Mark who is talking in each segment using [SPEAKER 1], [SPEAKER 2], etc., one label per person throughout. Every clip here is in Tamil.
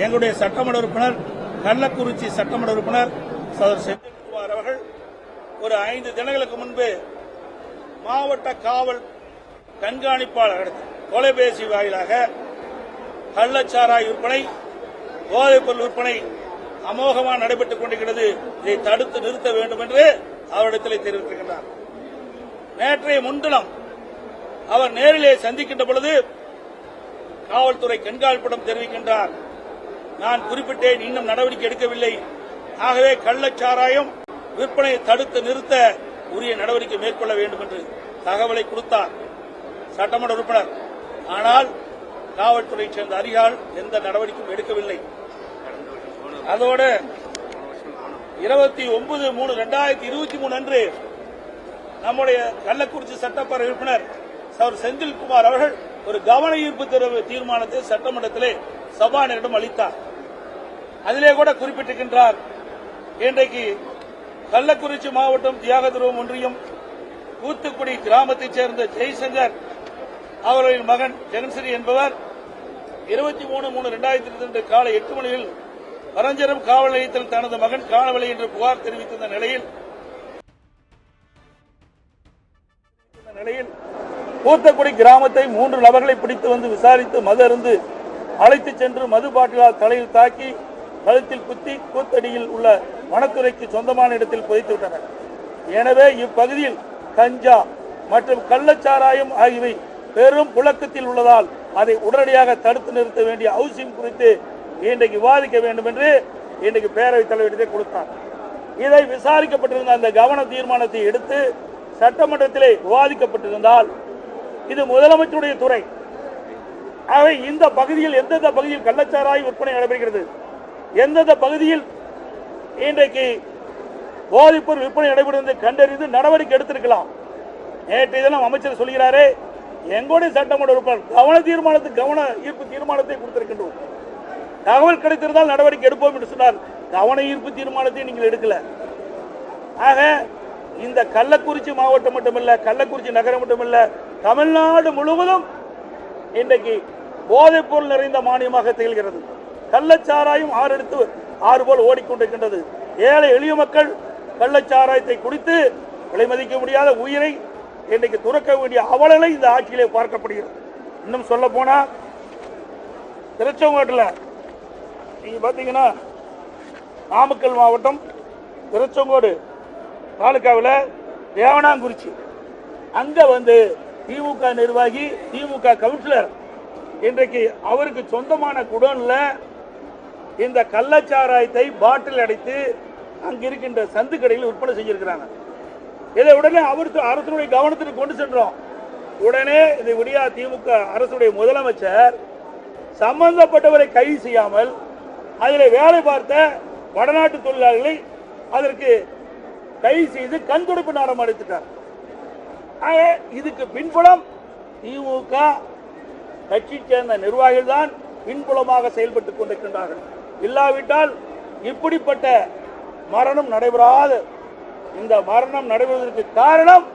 [SPEAKER 1] எங்களுடைய சட்டமன்ற உறுப்பினர் கள்ளக்குறிச்சி சட்டமன்ற உறுப்பினர் சகோதரர் செந்தில்குமார் அவர்கள் ஒரு 5 தினங்களுக்கு முன்பு மாவட்ட காவல் கண்காணிப்பாளர் தொலைபேசி வாயிலாக கள்ளச்சாராய விற்பனை, போதைப்பொருள் விற்பனை அமோகமாக நடைபெற்றுக் கொண்டிருக்கிறது, இதை தடுத்து நிறுத்த வேண்டும் என்று அவரிடத்தில் தெரிவித்திருக்கின்றார். நேற்றைய முன்தினம் அவர் நேரிலே சந்திக்கின்ற பொழுது காவல்துறை கண்காணிப்பிடம் தெரிவிக்கின்றார், நான் குறிப்பிட்டேன், இன்னும் நடவடிக்கை எடுக்கவில்லை, ஆகவே கள்ளச்சாராயம் விற்பனையை தடுத்து நிறுத்த உரிய நடவடிக்கை மேற்கொள்ள வேண்டும் என்று தகவலை கொடுத்தார் சட்டமன்ற உறுப்பினர். ஆனால் காவல்துறையைச் சேர்ந்த அதிகாரிகள் எந்த நடவடிக்கையும் எடுக்கவில்லை. அதோடு 29/3/2023 அன்று நம்முடைய கள்ளக்குறிச்சி சட்டப்பேரவை உறுப்பினர் சகோதரர் செந்தில்குமார் அவர்கள் ஒரு கவன ஈர்ப்பு தீர்மானத்தை சட்டமன்றத்திலே சபாநாயகரிடம் அளித்தார். அதிலே கூட குறிப்பிட்டிருக்கின்றார், இன்றைக்கு கள்ளக்குறிச்சி மாவட்டம் தியாகதுருவம் ஒன்றியம் தூத்துக்குடி கிராமத்தைச் சேர்ந்த ஜெய்சங்கர் அவர்களின் மகன் ஜெகன்ஸ்ரீ என்பவர் 23/3/2022 காலை 8 மணியில் பரஞ்சரம் காவல் நிலையத்தில் தனது மகன் காணவில்லை என்று புகார் தெரிவித்திருந்த நிலையில் தூத்துக்குடி கிராமத்தை 3 நபர்களை பிடித்து வந்து விசாரித்து மது அருந்து அழைத்துச் சென்று மது பாட்டிலால் தலையில் தாக்கி கழுத்தில் குத்தி கூத்தடியில் உள்ள வனத்துறைக்கு சொந்தமான இடத்தில் புதைத்துவிட்டனர். எனவே இப்பகுதியில் கஞ்சா மற்றும் கள்ளச்சாராயம் ஆகியவை பெரும் புழக்கத்தில் உள்ளதால் அதை உடனடியாக தடுத்து நிறுத்த வேண்டிய அவசியம் குறித்து இன்றைக்கு விவாதிக்க வேண்டும் என்று இன்றைக்கு பேரவைத் தலைவரிடத்தை கொடுத்தார். இதை விசாரிக்கப்பட்டிருந்த அந்த கவன தீர்மானத்தை எடுத்து சட்டமன்றத்திலே விவாதிக்கப்பட்டிருந்தால் இது முதலமைச்சருடைய துறை. ஆகவே இந்த பகுதியில் எந்தெந்த பகுதியில் கள்ளச்சாராய விற்பனை நடைபெறுகிறது, எந்தெந்த பகுதியில் இன்றைக்கு போதைப்பொருள் விற்பனை நடைபெறுவதை கண்டறிந்து நடவடிக்கை எடுத்திருக்கலாம். நேற்றைய தினம் அமைச்சர் சொல்கிறாரே, எங்களுடைய சட்டமன்ற உறுப்பினர் கவன ஈர்ப்பு தீர்மானத்தை கொடுத்திருக்கின்றோம், தகவல் கிடைத்திருந்தால் நடவடிக்கை எடுப்போம் என்று சொன்னார். கவன ஈர்ப்பு தீர்மானத்தை நீங்கள் எடுக்கல. ஆக இந்த கள்ளக்குறிச்சி மாவட்டம் மட்டுமல்ல, கள்ளக்குறிச்சி நகரம் மட்டுமல்ல, தமிழ்நாடு முழுவதும் இன்றைக்கு போதைப் பொருள் நிறைந்த மாநிலமாக திகழ்கிறது. கள்ளச்சாராயம் 6 போல் ஓடிக்கொண்டிருக்கின்றது. ஏழை எளிய மக்கள் கள்ளச்சாராயத்தை குடித்து விலை மதிக்க முடியாத உயிரை இன்றைக்கு துறக்க வேண்டிய அவலங்களை இந்த ஆட்சியிலே பார்க்கப்படுகிறது. இன்னும் சொல்ல போனா திருச்செங்கோட்டில் நீங்க பாத்தீங்கன்னா நாமக்கல் மாவட்டம் திருச்செங்கோடு தாலுகாவில் தேவனாங்குறிச்சி அங்க வந்து திமுக நிர்வாகி, திமுக கவுன்சிலர் இன்றைக்கு அவருக்கு சொந்தமான குடோன்ல இந்த கள்ளச்சாராயத்தை பாட்டில் அடைத்து அங்கிருக்கின்ற சந்து கடையில் விற்பனை செஞ்சிருக்கிறாங்க. இதை உடனே அரசுடைய கவனத்திற்கு கொண்டு சென்றோம். உடனே இதை விடியா திமுக அரசுடைய முதலமைச்சர் சம்பந்தப்பட்டவரை கைது செய்யாமல் அதில் வேலை பார்த்த வடநாட்டு தொழிலாளர்களை அதற்கு கைது செய்து கண் துடைப்பு நாடம் அடைத்துட்டார். இதுக்கு பின்புலம் திமுக கட்சி சேர்ந்த நிர்வாகிகள் தான் பின்புலமாக செயல்பட்டுக் கொண்டிருக்கின்றார்கள். இல்லாவிட்டால் இப்படிப்பட்ட மரணம் நடைபெறாத இந்த மரணம் நடைபெறுவதற்கு காரணம்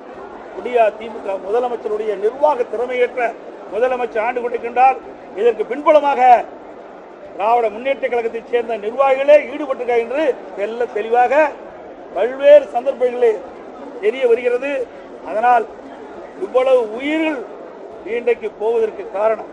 [SPEAKER 1] விடியா திமுக முதலமைச்சருடைய நிர்வாக திறமையற்ற முதலமைச்சர் ஆண்டு கொண்டிருக்கின்றார். இதற்கு பின்புலமாக திராவிட முன்னேற்ற கழகத்தைச் சேர்ந்த நிர்வாகிகளே ஈடுபட்டிருக்கிறார் என்று தெல்ல தெளிவாக பல்வேறு சந்தர்ப்பங்களில் தெரிய வருகிறது. அதனால் இவ்வளவு உயிர்கள் இன்றைக்கு போவதற்கு காரணம்